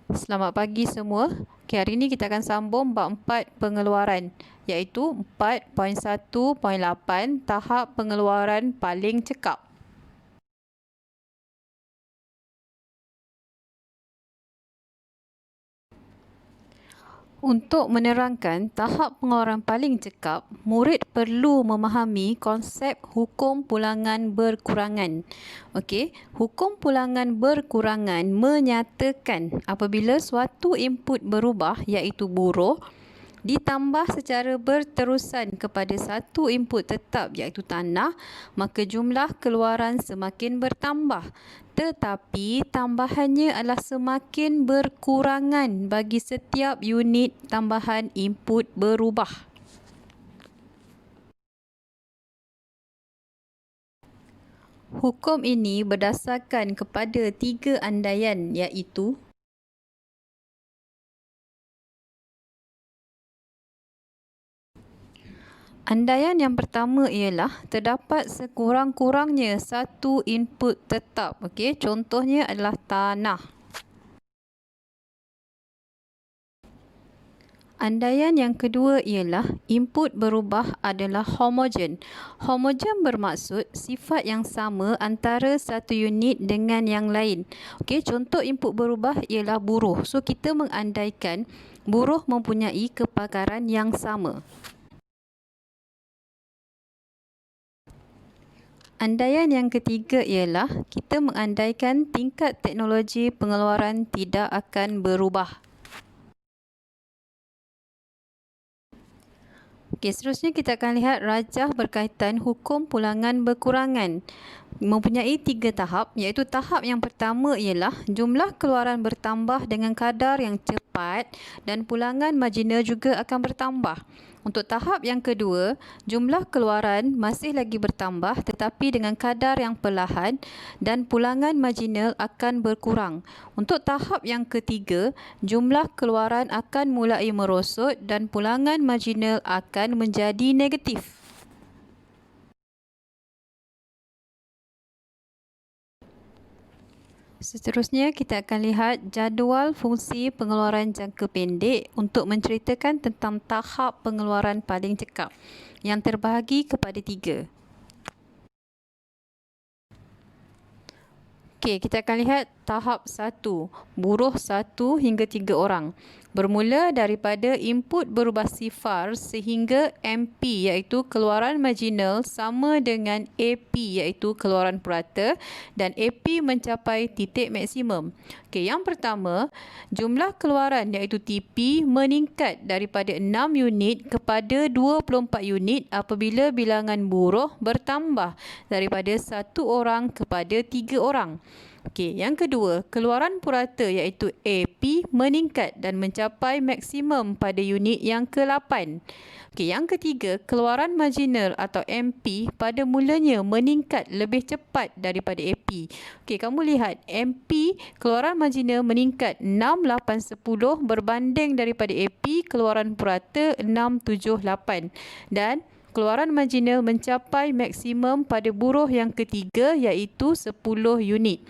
Selamat pagi semua. Okay, hari ini kita akan sambung bab 4 pengeluaran, iaitu 4.1.8 tahap pengeluaran paling cekap. Untuk menerangkan tahap pengeluaran paling cekap, murid perlu memahami konsep hukum pulangan berkurangan. Okey, hukum pulangan berkurangan menyatakan apabila suatu input berubah iaitu buruh ditambah secara berterusan kepada satu input tetap iaitu tanah, maka jumlah keluaran semakin bertambah. Tetapi tambahannya adalah semakin berkurangan bagi setiap unit tambahan input berubah. Hukum ini berdasarkan kepada 3 andaian iaitu andaian yang pertama ialah terdapat sekurang-kurangnya satu input tetap. Okey, contohnya adalah tanah. Andaian yang kedua ialah input berubah adalah homogen. Homogen bermaksud sifat yang sama antara satu unit dengan yang lain. Okey, contoh input berubah ialah buruh. So kita mengandaikan buruh mempunyai kepakaran yang sama. Andaian yang ketiga ialah kita mengandaikan tingkat teknologi pengeluaran tidak akan berubah. Okey, seterusnya kita akan lihat rajah berkaitan hukum pulangan berkurangan. Mempunyai 3 tahap, iaitu tahap yang pertama ialah jumlah keluaran bertambah dengan kadar yang cepat dan pulangan marginal juga akan bertambah. Untuk tahap yang kedua, jumlah keluaran masih lagi bertambah tetapi dengan kadar yang perlahan dan pulangan marginal akan berkurang. Untuk tahap yang ketiga, jumlah keluaran akan mulai merosot dan pulangan marginal akan menjadi negatif. Seterusnya, kita akan lihat jadual fungsi pengeluaran jangka pendek untuk menceritakan tentang tahap pengeluaran paling cekap yang terbahagi kepada 3. Okey, kita akan lihat tahap 1, buruh 1 hingga 3 orang. Bermula daripada input berubah sifar sehingga MP iaitu keluaran marginal sama dengan AP iaitu keluaran purata dan AP mencapai titik maksimum. Okey, yang pertama, jumlah keluaran iaitu TP meningkat daripada 6 unit kepada 24 unit apabila bilangan buruh bertambah daripada 1 orang kepada 3 orang. Okey, yang kedua, keluaran purata iaitu AP meningkat dan mencapai maksimum pada unit yang ke-8. Okey, yang ketiga, keluaran marginal atau MP pada mulanya meningkat lebih cepat daripada AP. Okey, kamu lihat MP keluaran marginal meningkat 6, 8, 10 berbanding daripada AP keluaran purata 6, 7, 8 dan keluaran marginal mencapai maksimum pada buruh yang ketiga iaitu 10 unit.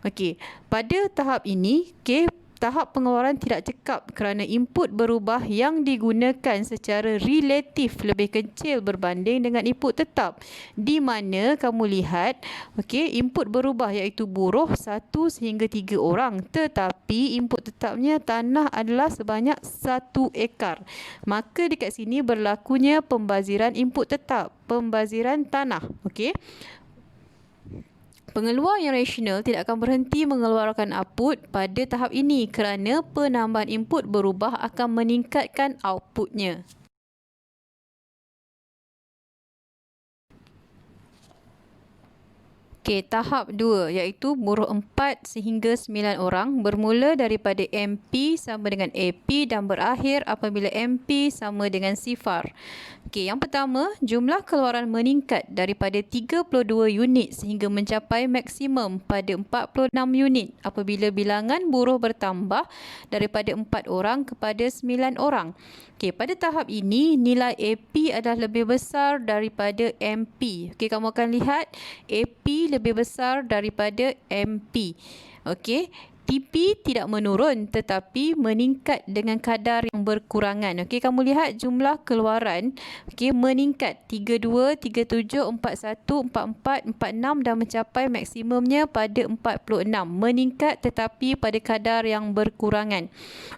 Okey, pada tahap ini, tahap pengeluaran tidak cekap kerana input berubah yang digunakan secara relatif lebih kecil berbanding dengan input tetap. Di mana kamu lihat, input berubah iaitu buruh 1 sehingga 3 orang. Tetapi input tetapnya tanah adalah sebanyak 1 ekar. Maka dekat sini berlakunya pembaziran input tetap, pembaziran tanah. Okey. Pengeluar yang rasional tidak akan berhenti mengeluarkan output pada tahap ini kerana penambahan input berubah akan meningkatkan outputnya. Okey, tahap 2 iaitu buruh 4 sehingga 9 orang bermula daripada MP sama dengan AP dan berakhir apabila MP sama dengan sifar. Okey, yang pertama, jumlah keluaran meningkat daripada 32 unit sehingga mencapai maksimum pada 46 unit apabila bilangan buruh bertambah daripada 4 orang kepada 9 orang. Okey, pada tahap ini nilai AP adalah lebih besar daripada MP. Okey, kamu akan lihat AP lebih besar daripada MP. Okey, TP tidak menurun tetapi meningkat dengan kadar yang berkurangan. Okey, kamu lihat jumlah keluaran okey meningkat 32, 37, 41, 44, 46 dan mencapai maksimumnya pada 46. Meningkat tetapi pada kadar yang berkurangan.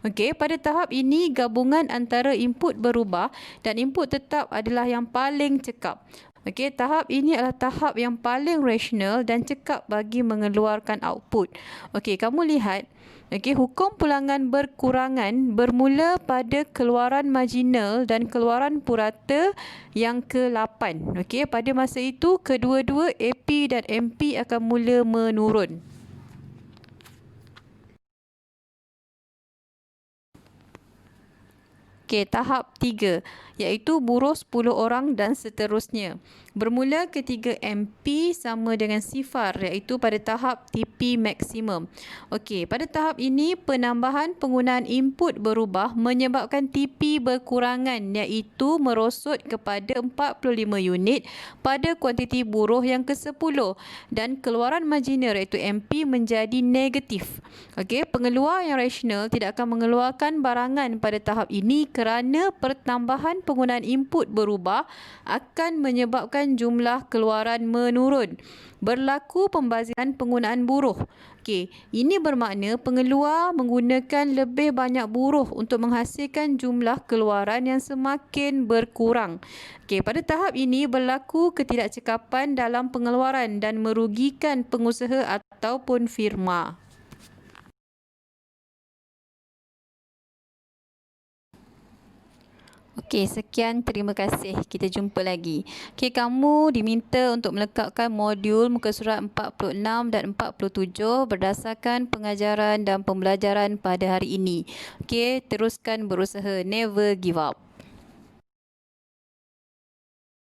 Okey, pada tahap ini gabungan antara input berubah dan input tetap adalah yang paling cekap. Okey, tahap ini adalah tahap yang paling rasional dan cekap bagi mengeluarkan output. Okey, kamu lihat, okey, hukum pulangan berkurangan bermula pada keluaran marginal dan keluaran purata yang ke-8. Okey, pada masa itu kedua-dua AP dan MP akan mula menurun. Okey, tahap 3 iaitu buruh 10 orang dan seterusnya. Bermula ketika MP sama dengan sifar iaitu pada tahap TP maksimum. Okey, pada tahap ini penambahan penggunaan input berubah menyebabkan TP berkurangan iaitu merosot kepada 45 unit pada kuantiti buruh yang ke-10 dan keluaran marginal iaitu MP menjadi negatif. Okey, pengeluar yang rasional tidak akan mengeluarkan barangan pada tahap ini kerana pertambahan penggunaan input berubah akan menyebabkan jumlah keluaran menurun. Berlaku pembaziran penggunaan buruh. Okey, ini bermakna pengeluar menggunakan lebih banyak buruh untuk menghasilkan jumlah keluaran yang semakin berkurang. Okey, pada tahap ini berlaku ketidakcekapan dalam pengeluaran dan merugikan pengusaha ataupun firma. Okey, sekian. Terima kasih. Kita jumpa lagi. Okey, kamu diminta untuk melengkapkan modul muka surat 46 dan 47 berdasarkan pengajaran dan pembelajaran pada hari ini. Okey, teruskan berusaha. Never give up.